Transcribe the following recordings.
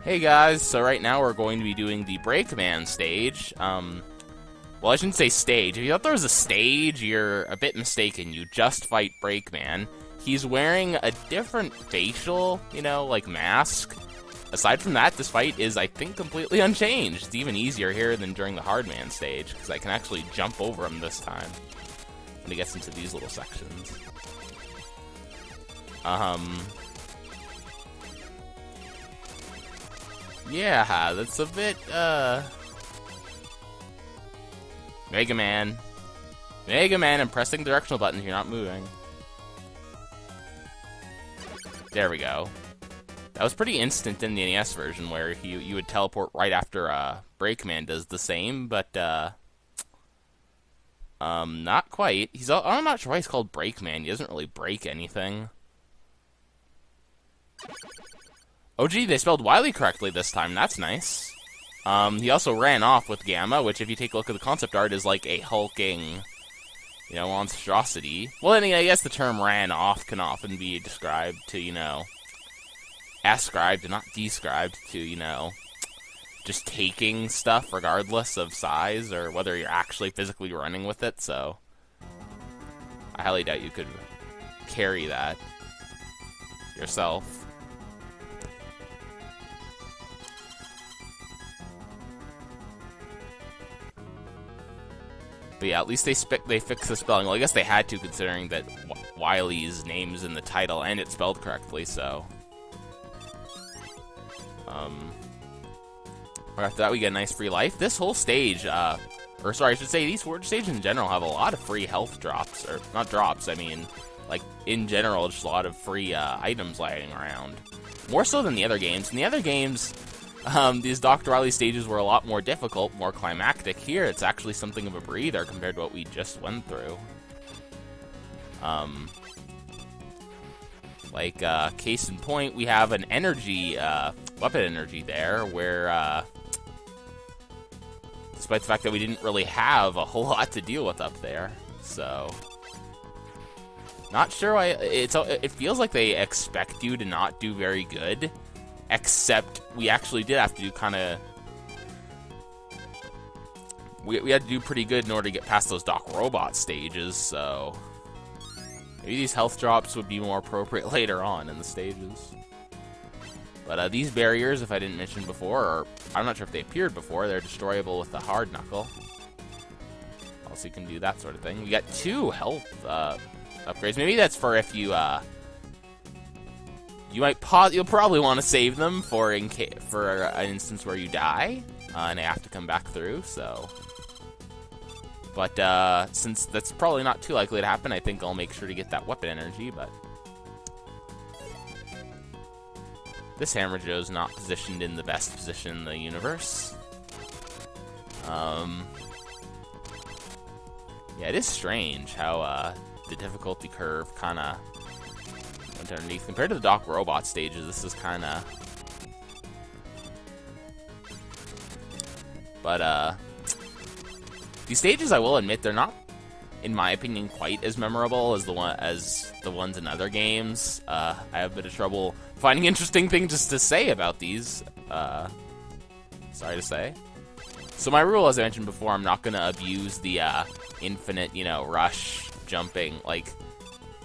Hey guys, so right now we're going to be doing the Breakman stage. Well, I shouldn't say stage. If you thought there was a stage, you're a bit mistaken. You just fight Breakman. He's wearing a different facial, like mask. Aside from that, this fight is, I think, completely unchanged. It's even easier here than during the Hardman stage, because I can actually jump over him this time when he gets into these little sections. Yeah, that's a bit, Mega Man. Mega Man and pressing directional buttons, you're not moving. There we go. That was pretty instant in the NES version, where you would teleport right after, Breakman does the same, but, not quite. I'm not sure why he's called Breakman. He doesn't really break anything. Oh gee, they spelled Wily correctly this time. That's nice. He also ran off with Gamma, which if you take a look at the concept art is like a hulking, monstrosity. Well, I guess the term ran off can often be described to, ascribed and not described to, just taking stuff regardless of size or whether you're actually physically running with it, so I highly doubt you could carry that yourself. But yeah, at least they fixed the spelling. Well, I guess they had to, considering that Wily's name's in the title and it's spelled correctly, so. After that, we get a nice free life. This whole stage, or sorry, I should say these stages in general have a lot of free health drops. Or, not drops, I mean, like, in general, just a lot of free items lying around. More so than the other games. In the other games, these Dr. Wily stages were a lot more difficult, more climactic. Here, it's actually something of a breather compared to what we just went through. Case in point, we have an energy, weapon energy there, where, despite the fact that we didn't really have a whole lot to deal with up there, so. Not sure why, it feels like they expect you to not do very good. Except we actually did have to do kind of... We had to do pretty good in order to get past those Doc Robot stages, so... Maybe these health drops would be more appropriate later on in the stages. But these barriers, if I didn't mention before, or I'm not sure if they appeared before, they're destroyable with the hard knuckle. Also, you can do that sort of thing. We got 2 health upgrades. Maybe that's for if you... You'll probably want to save them for an instance where you die, and they have to come back through, so. But, since that's probably not too likely to happen, I think I'll make sure to get that weapon energy, but. This Hammer Joe's not positioned in the best position in the universe. Yeah, it is strange how, the difficulty curve kinda went underneath. Compared to the Doc Robot stages, this is kinda... But, these stages, I will admit, they're not, in my opinion, quite as memorable as the ones in other games. I have a bit of trouble finding interesting things to say about these. Sorry to say. So my rule, as I mentioned before, I'm not gonna abuse the, infinite, rush jumping, like,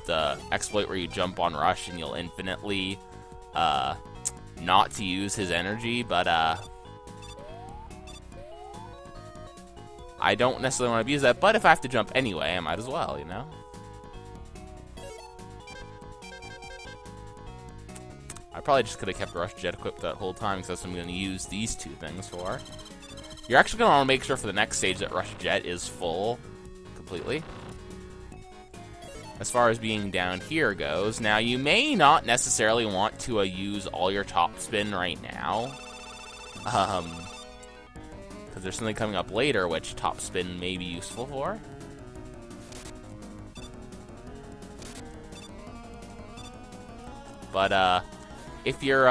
the exploit where you jump on Rush and you'll infinitely, not to use his energy, but, I don't necessarily want to abuse that, but if I have to jump anyway, I might as well, I probably just could have kept Rush Jet equipped that whole time, because that's what I'm going to use these 2 things for. You're actually going to want to make sure for the next stage that Rush Jet is full completely. As far as being down here goes, now you may not necessarily want to use all your top spin right now. Because there's something coming up later which top spin may be useful for. But, if you're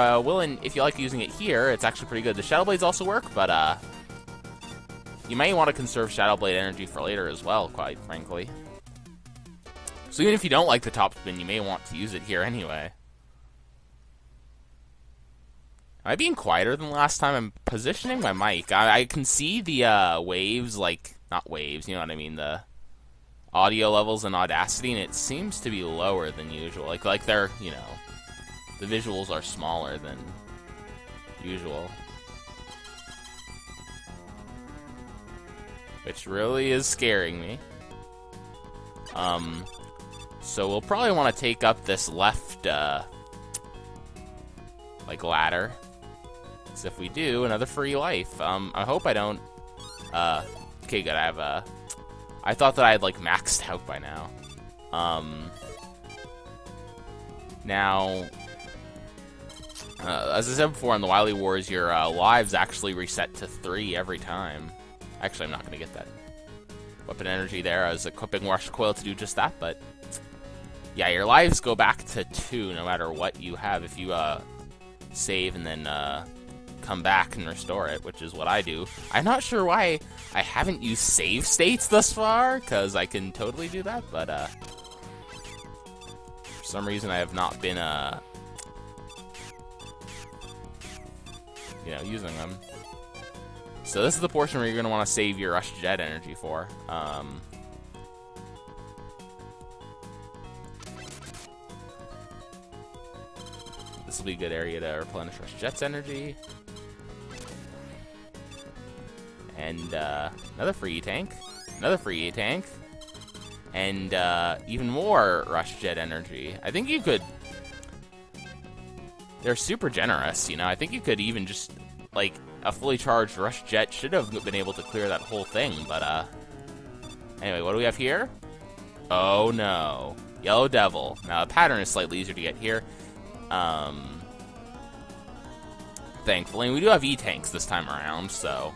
if you like using it here, it's actually pretty good. The Shadow Blades also work, but, you may want to conserve Shadow Blade energy for later as well, quite frankly. So even if you don't like the top spin, you may want to use it here anyway. Am I being quieter than last time? I'm positioning my mic. I can see the waves, like, not waves, you know what I mean, the audio levels in Audacity, and it seems to be lower than usual. Like they're, you know, the visuals are smaller than usual. Which really is scaring me. So we'll probably want to take up this left, like, ladder. Because if we do, another free life. I hope I don't, okay, good, I have, I thought that I had, like, maxed out by now. Now, as I said before, in the Wily Wars, your lives actually reset to 3 every time. Actually, I'm not going to get that weapon energy there. I was equipping Rush Coil to do just that, but yeah, your lives go back to 2 no matter what you have if you save and then come back and restore it, which is what I do. I'm not sure why I haven't used save states thus far, because I can totally do that, but for some reason I have not been you know, using them. So this is the portion where you're going to want to save your Rush Jet energy for. This will be a good area to replenish Rush Jet's energy. And another free E-Tank. Another free E-Tank. And even more Rush Jet energy. I think you could... They're super generous, you know? I think you could even just, like... A fully charged Rush Jet should have been able to clear that whole thing, but, anyway, what do we have here? Oh, no. Yellow Devil. Now, the pattern is slightly easier to get here. Thankfully, and we do have E-Tanks this time around, so...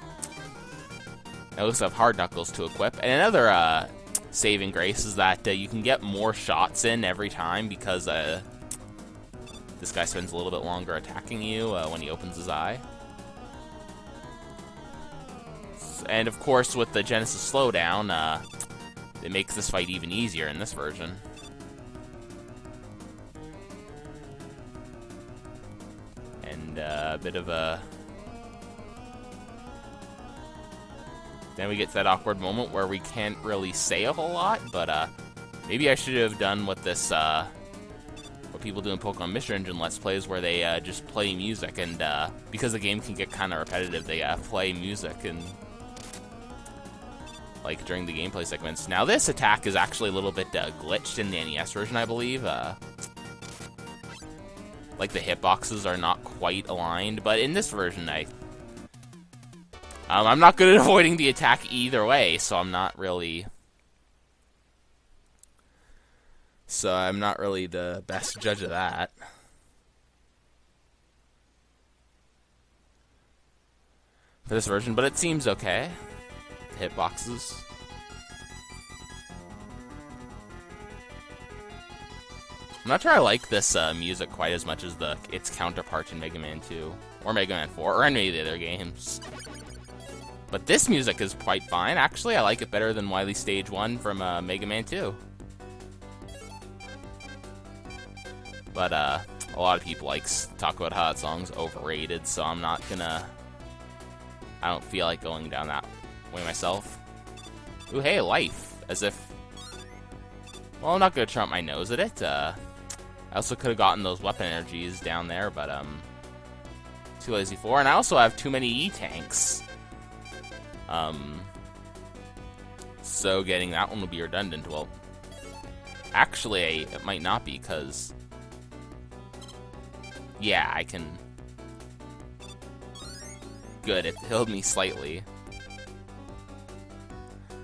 I also have Hard Knuckles to equip. And another, saving grace is that you can get more shots in every time because, this guy spends a little bit longer attacking you, when he opens his eye. And of course, with the Genesis slowdown, it makes this fight even easier in this version. And a bit of a... Then we get to that awkward moment where we can't really say a whole lot, but maybe I should have done what this, what people do in Pokemon Mystery Engine Let's Plays, where they just play music, and because the game can get kind of repetitive, they play music and... like, during the gameplay segments. Now, this attack is actually a little bit glitched in the NES version, I believe. Like, the hitboxes are not quite aligned, but in this version, I'm not good at avoiding the attack either way, so I'm not really... So I'm not really the best judge of that. For this version, but it seems okay. Hitboxes. I'm not sure I like this music quite as much as its counterpart in Mega Man 2, or Mega Man 4, or any of the other games. But this music is quite fine. Actually, I like it better than Wily Stage 1 from Mega Man 2. But a lot of people talk about how that song's overrated, so I'm not gonna... I don't feel like going down that way myself. Ooh, hey, life. As if... Well, I'm not gonna trump my nose at it. I also could have gotten those weapon energies down there, but, too lazy for. And I also have too many E-Tanks. So getting that one would be redundant. Well, actually, it might not be, because... Yeah, I can... Good, it healed me slightly.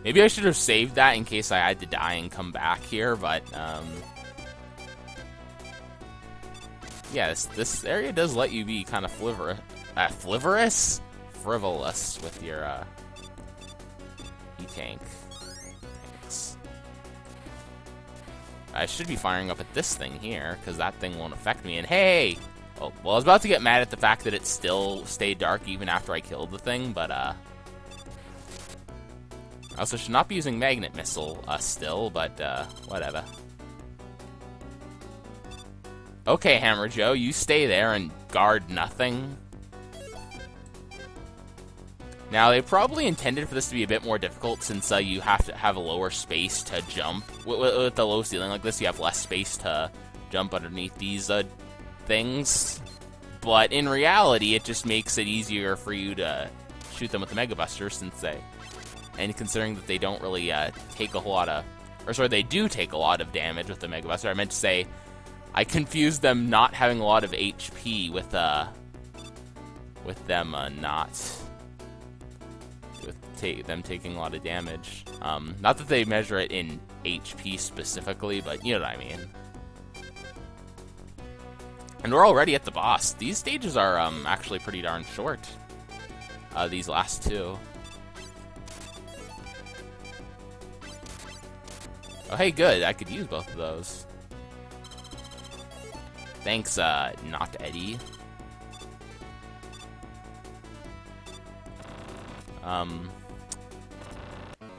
Maybe I should have saved that in case I had to die and come back here, but, yeah, this area does let you be kind of frivolous with your, E-Tank. Thanks. I should be firing up at this thing here, because that thing won't affect me, and hey! Well, I was about to get mad at the fact that it still stayed dark even after I killed the thing, but, I also should not be using Magnet Missile, still, but, whatever. Okay, Hammer Joe, you stay there and guard nothing. Now, they probably intended for this to be a bit more difficult since you have to have a lower space to jump. With the low ceiling like this, you have less space to jump underneath these things. But in reality, it just makes it easier for you to shoot them with the Mega Buster since and considering that they don't really take a whole lot of... Or sorry, they do take a lot of damage with the Mega Buster. I meant to say, I confused them not having a lot of HP with them them taking a lot of damage. Not that they measure it in HP specifically, but you know what I mean. And we're already at the boss. These stages are actually pretty darn short. These last two. Oh, hey, good. I could use both of those. Thanks, not Eddie.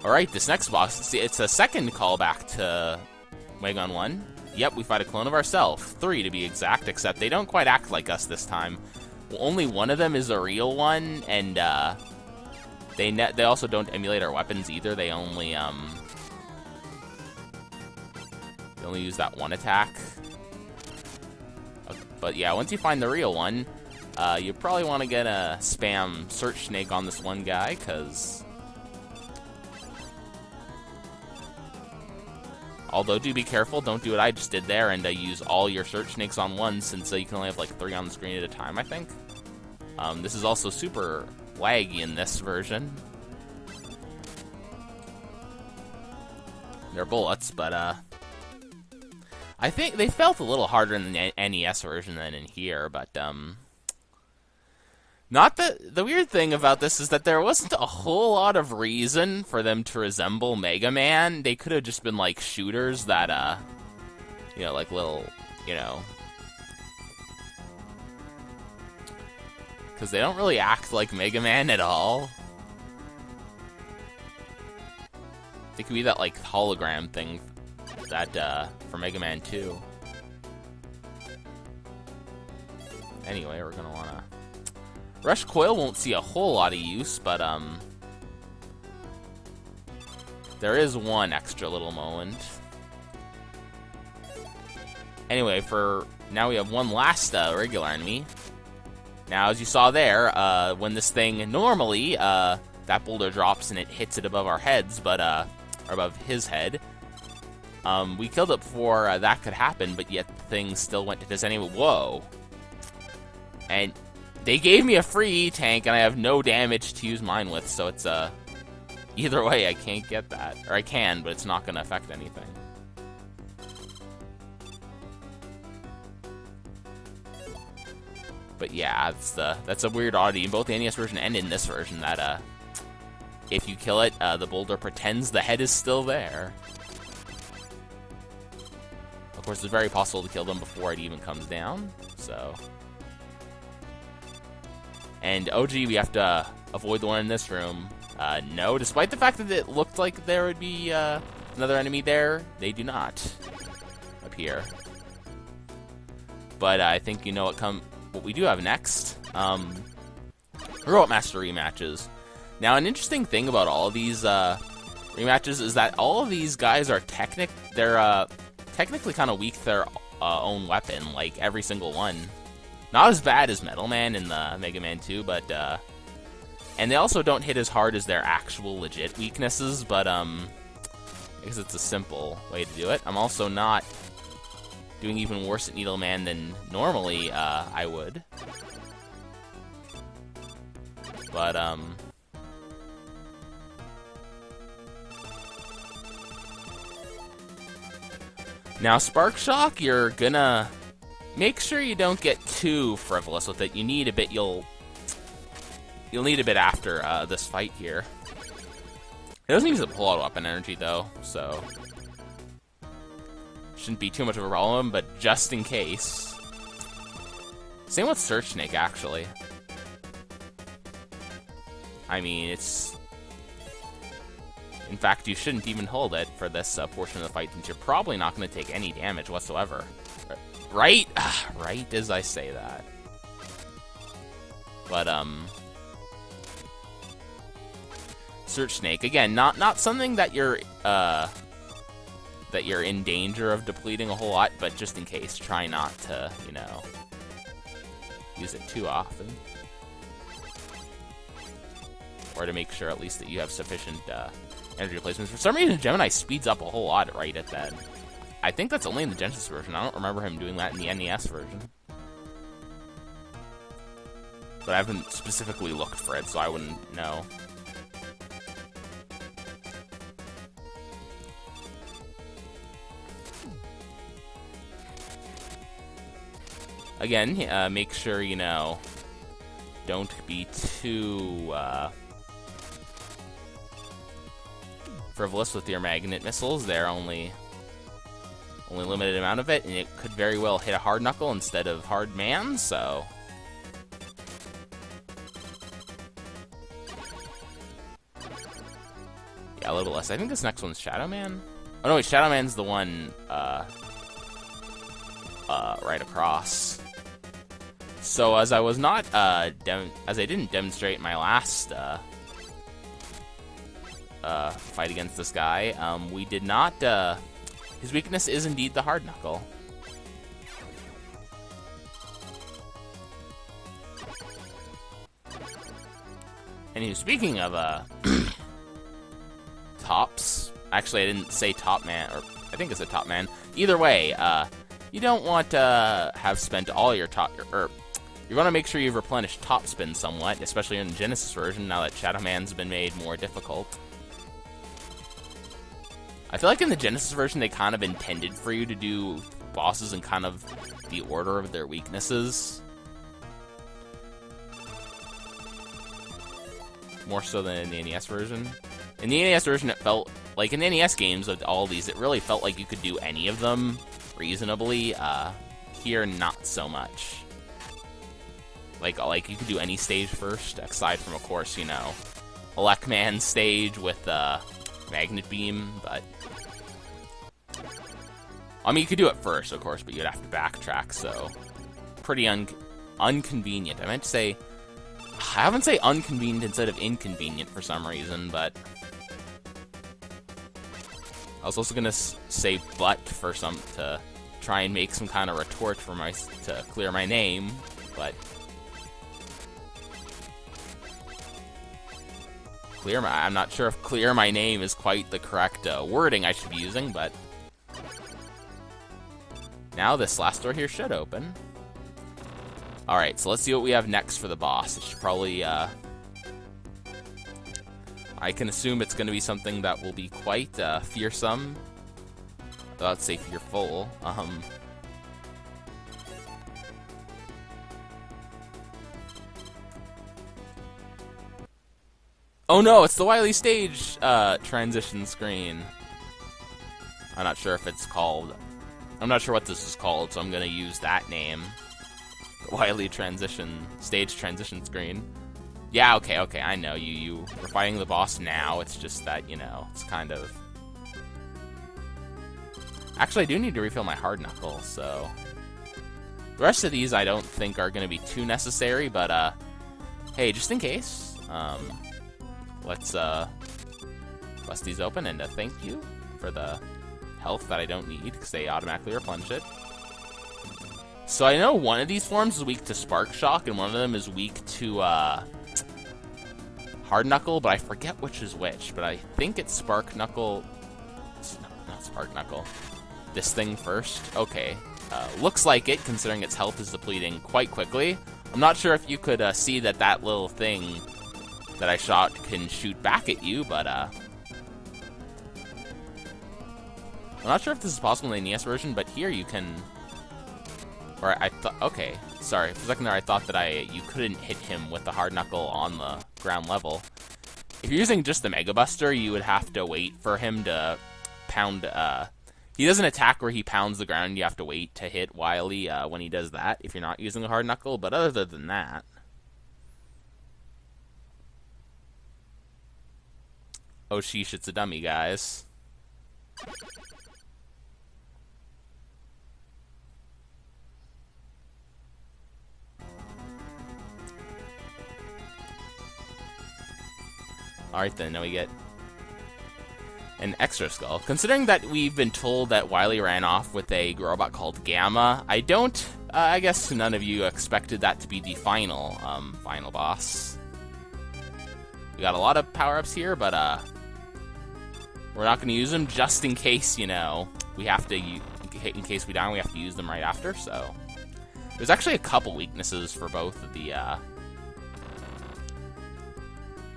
Alright, this next boss, it's a second callback to Wagon 1. Yep, we fight a clone of ourselves. 3 to be exact, except they don't quite act like us this time. Well, only one of them is a real one, and they also don't emulate our weapons either. They only use that one attack. But yeah, once you find the real one, you probably want to get a spam search snake on this one guy, because... Although, do be careful, don't do what I just did there and use all your search snakes on one, since you can only have like 3 on the screen at a time, I think. This is also super laggy in this version. They're bullets, but I think they felt a little harder in the NES version than in here, but not that the weird thing about this is that there wasn't a whole lot of reason for them to resemble Mega Man. They could have just been like shooters that you know, like little, you know, because they don't really act like Mega Man at all. They could be that like hologram thing that for Mega Man 2. Anyway, we're gonna wanna Rush Coil won't see a whole lot of use, but there is one extra little moment. Anyway, for now we have one last regular enemy. Now, as you saw there, when this thing normally that boulder drops and it hits it above our heads, but or above his head. We killed it before that could happen, but yet the thing still went to this anyway. Whoa! And they gave me a free tank, and I have no damage to use mine with, so it's either way, I can't get that. Or I can, but it's not going to affect anything. But yeah, that's a weird oddity in both the NES version and in this version, that if you kill it, the boulder pretends the head is still there. Of course, it's very possible to kill them before it even comes down, so... And, oh gee, we have to avoid the one in this room. No, despite the fact that it looked like there would be another enemy there, they do not appear. But I think you know what we do have next. Robot Master rematches. Now, an interesting thing about all of these rematches is that all of these guys are technically kind of weak to their own weapon, like every single one. Not as bad as Metal Man in the Mega Man 2, but, and they also don't hit as hard as their actual legit weaknesses, but, because it's a simple way to do it. I'm also not doing even worse at Needle Man than normally, I would. But, now, Spark Shock, you're gonna... Make sure you don't get too frivolous with it. You need a bit. You'll need a bit after this fight here. It doesn't use a whole lot of weapon energy though, so shouldn't be too much of a problem. But just in case, same with Search Snake actually. I mean, it's. In fact, you shouldn't even hold it for this portion of the fight, since you're probably not going to take any damage whatsoever. Right? Right as I say that. But, Search Snake. Again, not something that you're in danger of depleting a whole lot, but just in case, try not to, you know, use it too often. Or to make sure at least that you have sufficient energy replacements. For some reason, Gemini speeds up a whole lot right at that. I think that's only in the Genesis version. I don't remember him doing that in the NES version. But I haven't specifically looked for it, so I wouldn't know. Again, make sure, you know, don't be too frivolous with your magnet missiles. They're only limited amount of it, and it could very well hit a hard knuckle instead of hard man, so yeah, a little less. I think this next one's Shadow Man. Oh no, wait, Shadow Man's the one right across. So as I was not as I didn't demonstrate in my last fight against this guy, we did not his weakness is indeed the hard knuckle. And speaking of tops, actually I didn't say top man, or I think it's a top man. Either way, you don't want to have spent all your top, or you're going to make sure you've replenished top spin somewhat, especially in the Genesis version, now that Shadow Man's been made more difficult. I feel like in the Genesis version, they kind of intended for you to do bosses in kind of the order of their weaknesses. More so than in the NES version. In the NES version, it felt like in the NES games of all these, it really felt like you could do any of them reasonably. Here, not so much. Like you could do any stage first, aside from, of course, you know, Elecman stage with Magnet Beam, but I mean, you could do it first, of course, but you'd have to backtrack, so pretty inconvenient. I meant to say, I haven't say inconvenient instead of inconvenient for some reason, but I was also gonna say but for to try and make some kind of retort for to clear my name, but I'm not sure if clear my name is quite the correct wording I should be using, but now this last door here should open. Alright, so let's see what we have next for the boss. It should probably, I can assume it's going to be something that will be quite fearsome. I'd say fearful. Oh no, it's the Wily stage transition screen. I'm not sure if it's called. I'm not sure what this is called, so I'm gonna use that name. The Wily stage transition screen. Yeah, okay, I know you were fighting the boss now. It's just that, you know, it's kind of. Actually, I do need to refill my hard knuckle, so the rest of these I don't think are gonna be too necessary, but hey, just in case, let's bust these open, and thank you for the health that I don't need, because they automatically replenish it. So I know one of these forms is weak to Spark Shock, and one of them is weak to Hard Knuckle, but I forget which is which, but I think it's Spark Knuckle. It's not Spark Knuckle. This thing first. Okay. Looks like it, considering its health is depleting quite quickly. I'm not sure if you could see that little thing that I shot can shoot back at you, but I'm not sure if this is possible in the NES version, but here you can. Or I thought, okay, sorry, for a second there I thought that you couldn't hit him with the hard knuckle on the ground level. If you're using just the Mega Buster, you would have to wait for him to pound. He doesn't attack where he pounds the ground. You have to wait to hit Wily when he does that. If you're not using the hard knuckle, but other than that. Oh sheesh, it's a dummy, guys. Alright then, now we get an extra skull. Considering that we've been told that Wily ran off with a robot called Gamma, I don't... I guess none of you expected that to be the final boss. We got a lot of power-ups here, but we're not going to use them just in case, you know, we have to... In case we die, we have to use them right after, so... There's actually a couple weaknesses for both of the...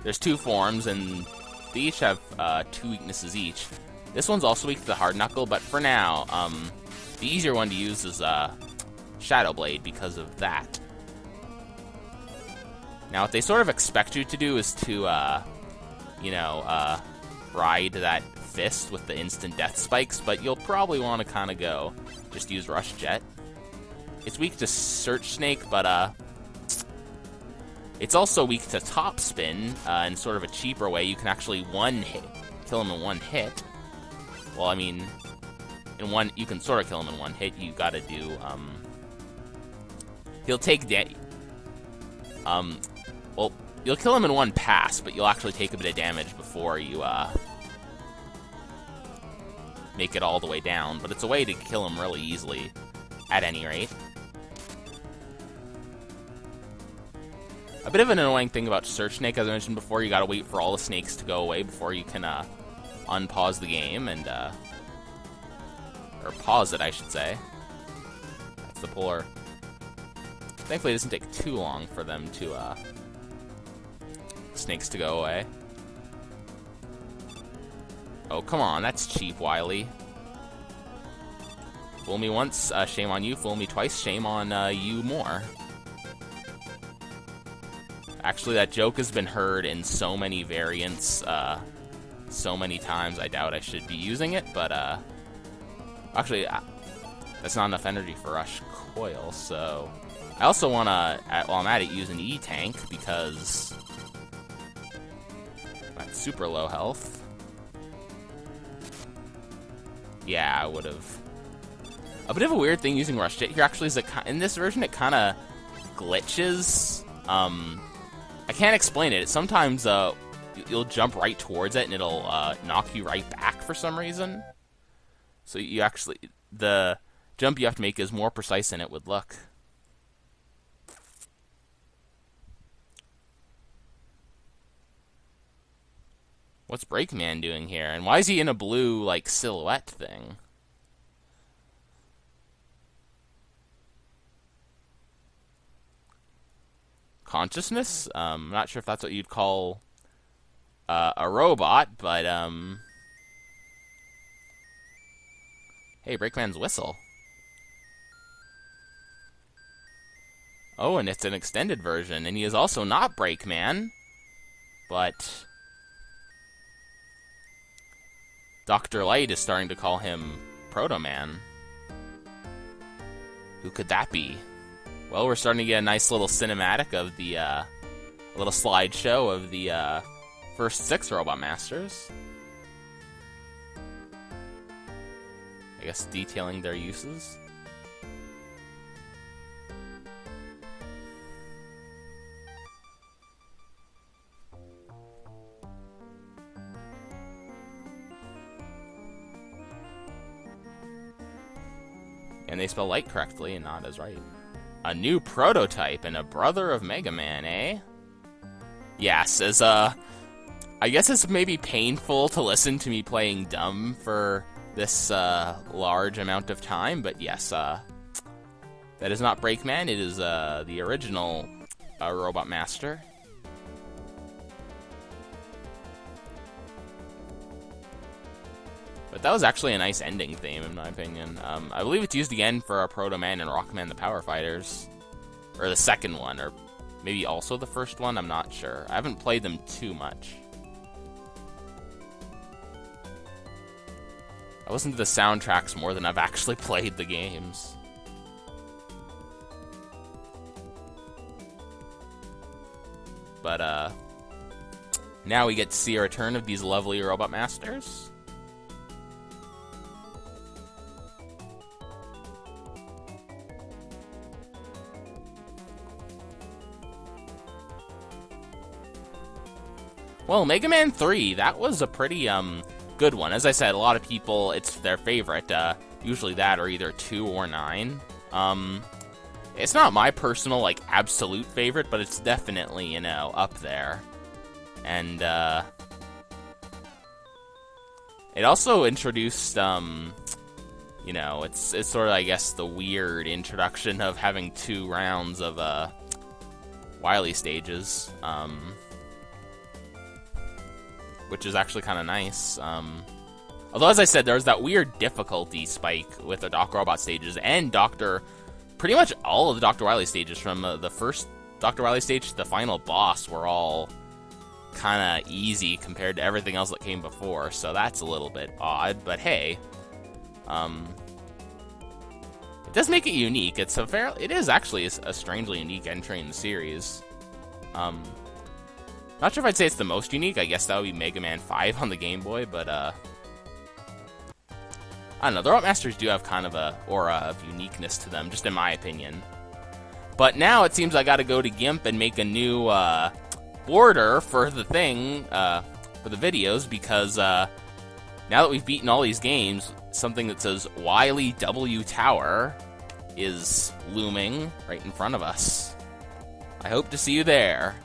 There's two forms, and they each have 2 weaknesses each. This one's also weak to the Hard Knuckle, but for now, the easier one to use is Shadow Blade because of that. Now, what they sort of expect you to do is to, you know, ride that fist with the instant death spikes, but you'll probably want to kind of go just use Rush Jet. It's weak to Search Snake, but it's also weak to Top Spin in sort of a cheaper way. You can actually kill him in one hit. Well, I mean, you can sort of kill him in one hit. You gotta do, he'll take well, you'll kill him in one pass, but you'll actually take a bit of damage before you, make it all the way down. But it's a way to kill him really easily, at any rate. A bit of an annoying thing about Search Snake, as I mentioned before, you gotta wait for all the snakes to go away before you can, unpause the game and, or pause it, I should say. That's the puller. Thankfully, it doesn't take too long for them to, snakes to go away. Oh, come on, that's cheap, Wily. Fool me once, shame on you. Fool me twice, shame on, you more. Actually, that joke has been heard in so many variants, so many times, I doubt I should be using it, but, actually, that's not enough energy for Rush Coil, so... I also want to, while I'm at it, use an E-Tank, because... That's super low health. Yeah, I would have. A bit of a weird thing using Rush Jet here, actually, is that in this version, it kind of glitches. I can't explain it. Sometimes you'll jump right towards it, and it'll knock you right back for some reason. So you actually... The jump you have to make is more precise than it would look. What's Breakman doing here? And why is he in a blue, like, silhouette thing? Consciousness? I'm not sure if that's what you'd call a robot, but, hey, Breakman's whistle. Oh, and it's an extended version, and he is also not Breakman, but... Dr. Light is starting to call him Proto-Man. Who could that be? Well, we're starting to get a nice little cinematic of the, a little slideshow of the, first 6 Robot Masters. I guess detailing their uses. And they spell light correctly and not as right. A new prototype and a brother of Mega Man, eh? Yes, as I guess it's maybe painful to listen to me playing dumb for this large amount of time, but yes, that is not Breakman, it is the original Robot Master. But that was actually a nice ending theme, in my opinion. I believe it's used again for Proto Man and Rockman the Power Fighters. Or the second one, or maybe also the first one, I'm not sure. I haven't played them too much. I listened to the soundtracks more than I've actually played the games. But, now we get to see a return of these lovely Robot Masters. Well, Mega Man 3, that was a pretty good one. As I said, a lot of people, it's their favorite. Usually that or either 2 or 9. It's not my personal, like, absolute favorite, but it's definitely, you know, up there. And, it also introduced, you know, it's sort of, I guess, the weird introduction of having 2 rounds of, Wily stages, which is actually kind of nice. Although, as I said, there's that weird difficulty spike with the Dr. Robot stages, and pretty much all of the Dr. Wily stages, from the first Dr. Wily stage to the final boss, were all kind of easy compared to everything else that came before, so that's a little bit odd, but hey, it does make it unique. It is actually a strangely unique entry in the series. Not sure if I'd say it's the most unique. I guess that would be Mega Man 5 on the Game Boy, but I don't know. The Robot Masters do have kind of a aura of uniqueness to them, just in my opinion. But now it seems I gotta go to GIMP and make a new border for the thing, for the videos, because now that we've beaten all these games, something that says Wily W Tower is looming right in front of us. I hope to see you there.